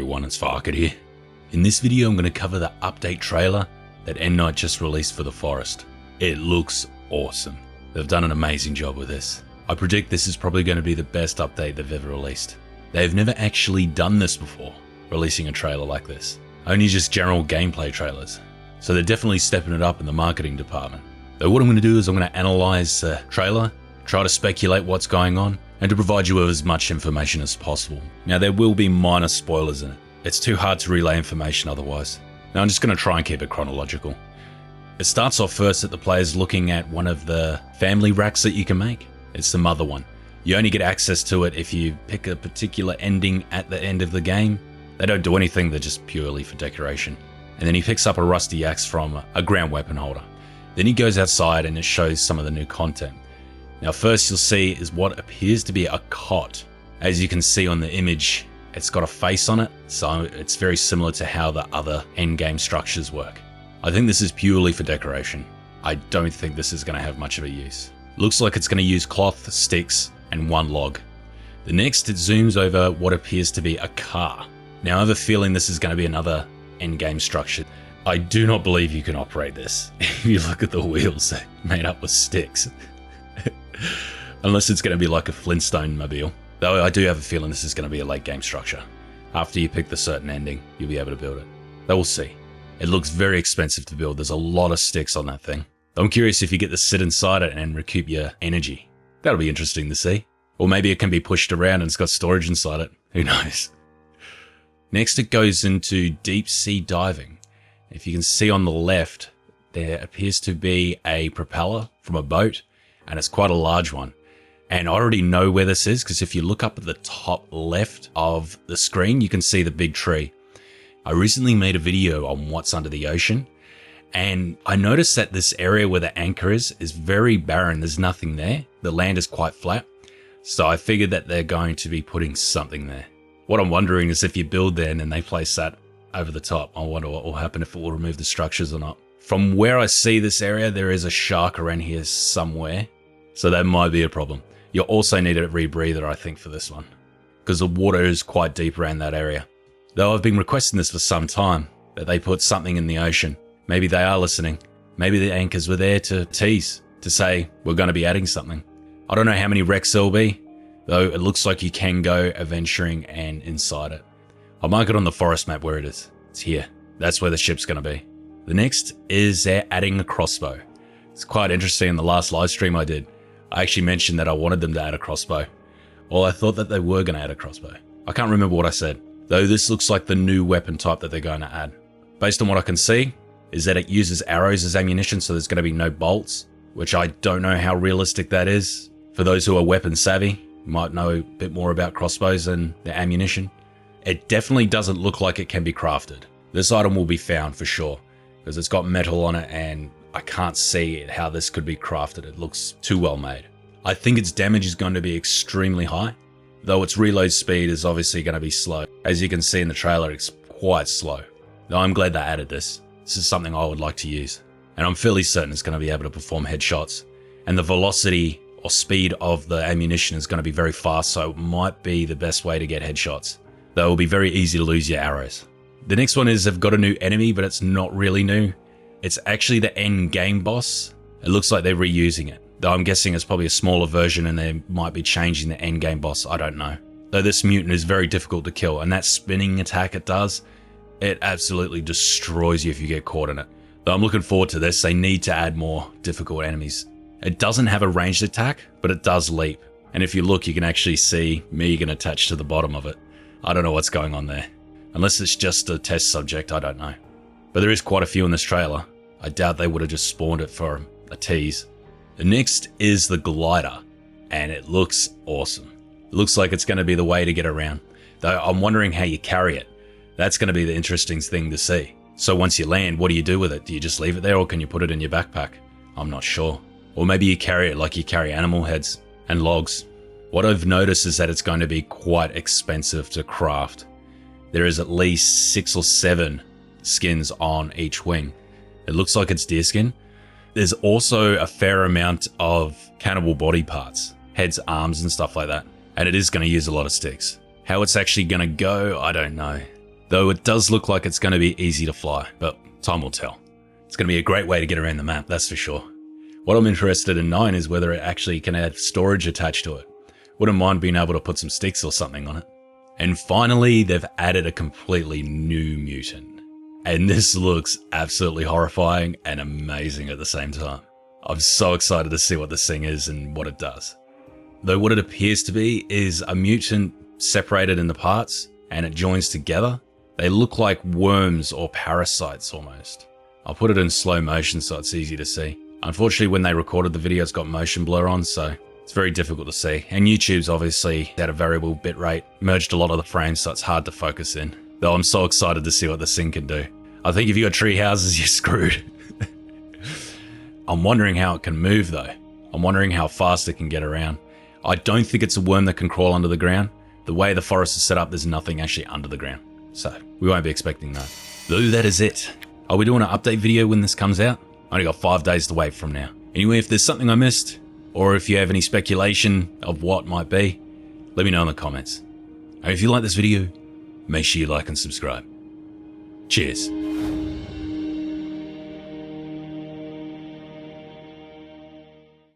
everyone, it's Farket here. In this video I'm going to cover the update trailer that M.2 just released for the Forest. It looks awesome. They've done an amazing job with this. I predict this is probably going to be the best update they've ever released. They've never actually done this before, releasing a trailer like this. Only just general gameplay trailers. So they're definitely stepping it up in the marketing department. So what I'm going to do is I'm going to analyze the trailer, try to speculate what's going on, and to provide you with as much information as possible. Now there will be minor spoilers in it. It's too hard to relay information otherwise. Now I'm just going to try and keep it chronological. It starts off first that the player's looking at one of the family racks that you can make. It's the mother one. You only get access to it if you pick a particular ending at the end of the game. They don't do anything, they're just purely for decoration. And then he picks up a rusty axe from a ground weapon holder. Then he goes outside and it shows some of the new content. Now first you'll see is what appears to be a cot. As you can see on the image, it's got a face on it, so it's very similar to how the other endgame structures work. I think this is purely for decoration. I don't think this is going to have much of a use. Looks like it's going to use cloth, sticks, and one log. The next, it zooms over what appears to be a car. Now I have a feeling this is going to be another endgame structure. I do not believe you can operate this. If you look at the wheels, they're made up with sticks. Unless it's going to be like a Flintstone mobile. Though I do have a feeling this is going to be a late game structure. After you pick the certain ending, you'll be able to build it. But we'll see. It looks very expensive to build. There's a lot of sticks on that thing. I'm curious if you get to sit inside it and recoup your energy. That'll be interesting to see. Or maybe it can be pushed around and it's got storage inside it. Who knows? Next it goes into deep sea diving. If you can see on the left, there appears to be a propeller from a boat. And it's quite a large one. And I already know where this is because if you look up at the top left of the screen, you can see the big tree. I recently made a video on what's under the ocean, and I noticed that this area where the anchor is very barren. There's nothing there. The land is quite flat. So I figured that they're going to be putting something there. What I'm wondering is if you build there and then they place that over the top, I wonder what will happen if it will remove the structures or not. From where I see this area, there is a shark around here somewhere, so that might be a problem. You'll also need a rebreather, I think, for this one, because the water is quite deep around that area. Though I've been requesting this for some time, that they put something in the ocean. Maybe they are listening. Maybe the anchors were there to tease, to say, we're going to be adding something. I don't know how many wrecks there'll be, though it looks like you can go adventuring and inside it. I'll mark it on the forest map where it is. It's here. That's where the ship's going to be. The next is they're adding a crossbow. It's quite interesting. In the last live stream I did, I actually mentioned that I wanted them to add a crossbow. Well, I thought that they were going to add a crossbow. I can't remember what I said, though this looks like the new weapon type that they're going to add. Based on what I can see, is that it uses arrows as ammunition, so there's going to be no bolts, which I don't know how realistic that is. For those who are weapon savvy, might know a bit more about crossbows and their ammunition. It definitely doesn't look like it can be crafted. This item will be found for sure, because it's got metal on it and I can't see how this could be crafted. It looks too well made. I think its damage is going to be extremely high, though its reload speed is obviously going to be slow. As you can see in the trailer, it's quite slow. Though I'm glad they added this. This is something I would like to use. And I'm fairly certain it's going to be able to perform headshots. And the velocity or speed of the ammunition is going to be very fast, so it might be the best way to get headshots. Though it will be very easy to lose your arrows. The next one is they've got a new enemy, but it's not really new. It's actually the end game boss. It looks like they're reusing it. Though I'm guessing it's probably a smaller version and they might be changing the end game boss, I don't know. Though this mutant is very difficult to kill, and that spinning attack it does, it absolutely destroys you if you get caught in it. Though I'm looking forward to this. They need to add more difficult enemies. It doesn't have a ranged attack, but it does leap. And if you look, you can actually see Megan attached to the bottom of it. I don't know what's going on there. Unless it's just a test subject, I don't know. But there is quite a few in this trailer. I doubt they would have just spawned it for a tease. The next is the glider, and it looks awesome. It looks like it's going to be the way to get around. Though I'm wondering how you carry it. That's going to be the interesting thing to see. So once you land, what do you do with it? Do you just leave it there, or can you put it in your backpack? I'm not sure. Or maybe you carry it like you carry animal heads and logs. What I've noticed is that it's going to be quite expensive to craft. There is at least 6 or 7 skins on each wing. It looks like it's deer skin. There's also a fair amount of cannibal body parts, heads, arms, and stuff like that. And it is going to use a lot of sticks. How it's actually going to go, I don't know. though it does look like it's going to be easy to fly, but time will tell. It's going to be a great way to get around the map, that's for sure. What I'm interested in knowing is whether it actually can have storage attached to it. Wouldn't mind being able to put some sticks or something on it. And finally, they've added a completely new mutant. And this looks absolutely horrifying and amazing at the same time. I'm so excited to see what this thing is and what it does. Though what it appears to be is a mutant separated into parts and it joins together. They look like worms or parasites almost. I'll put it in slow motion so it's easy to see. Unfortunately, when they recorded the video, it's got motion blur on, so it's very difficult to see. And YouTube's obviously at a variable bitrate, merged a lot of the frames, so it's hard to focus in. Though I'm so excited to see what this thing can do. I think if you got tree houses, you're screwed. I'm wondering how it can move though. I'm wondering how fast it can get around. I don't think it's a worm that can crawl under the ground. The way the forest is set up, there's nothing actually under the ground. So we won't be expecting that. Though that is it. Are we doing an update video when this comes out? I only got 5 days to wait from now. Anyway, if there's something I missed, or if you have any speculation of what might be, let me know in the comments. And if you like this video, make sure you like and subscribe. Cheers.